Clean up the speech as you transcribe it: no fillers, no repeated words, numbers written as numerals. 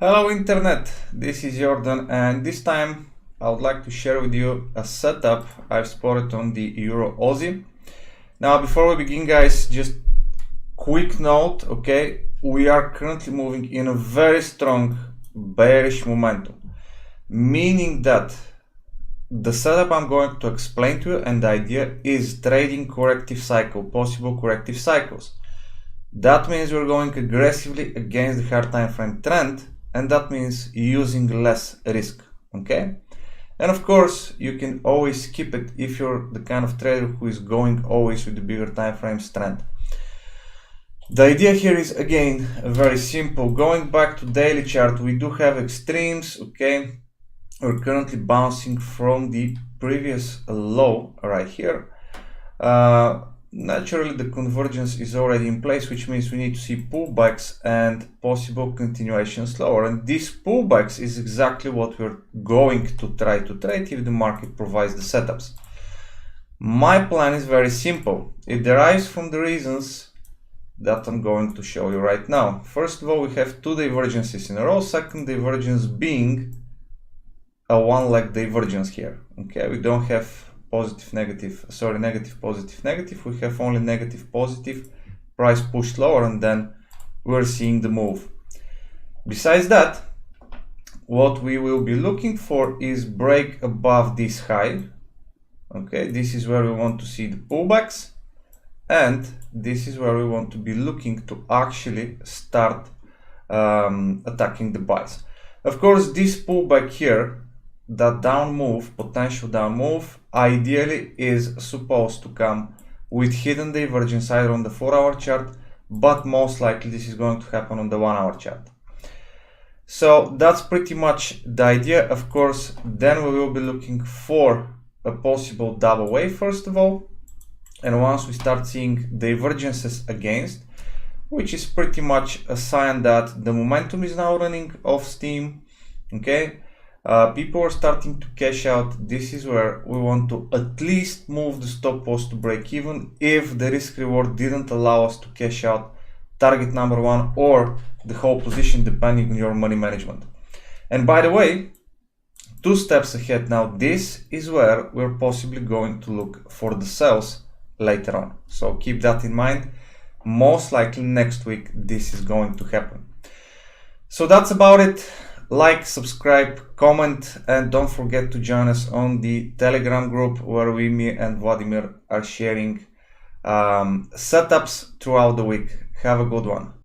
Hello Internet, this is Jordan, and this time I would like to share with you a setup I've spotted on the EURAUD. Now before we begin guys, just quick note, okay, we are currently moving in a very strong bearish momentum, meaning that the setup I'm going to explain to you and the idea is trading corrective cycle, possible corrective cycles. That means we're going aggressively against the hard time frame trend, and that means using less risk, okay? And of course, you can always skip it if you're the kind of trader who is going always with the bigger time frames trend. The idea here is again very simple. Going back to daily chart, we do have extremes, okay? We're currently bouncing from the previous low right here. Naturally, the convergence is already in place, which means we need to see pullbacks and possible continuations lower. And these pullbacks is exactly what we're going to try to trade if the market provides the setups. My plan is very simple. It derives from the reasons that I'm going to show you right now. First of all, we have two divergences in a row. Second divergence being a one-leg divergence here. Okay, we don't have positive negative, sorry, negative positive negative, we have only negative positive, price pushed lower, and then we're seeing the move. Besides that, what we will be looking for is break above this high. Okay, this is where we want to see the pullbacks, and this is where we want to be looking to actually start attacking the buys. Of course, this pullback here, that down move, potential down move, ideally is supposed to come with hidden divergence either on the 4-hour chart, but most likely this is going to happen on the 1-hour chart. So that's pretty much the idea. Of course, then we will be looking for a possible double wave first of all, and once we start seeing divergences against, which is pretty much a sign that the momentum is now running off steam, okay, people are starting to cash out. This is where we want to at least move the stop loss to break even if the risk reward didn't allow us to cash out target number one or the whole position, depending on your money management. And by the way, 2 steps ahead now, this is where we're possibly going to look for the sells later on. So keep that in mind. Most likely next week this is going to happen. So that's about it. Like, subscribe, comment, and don't forget to join us on the Telegram group where me and Vladimir are sharing setups throughout the week. Have a good one.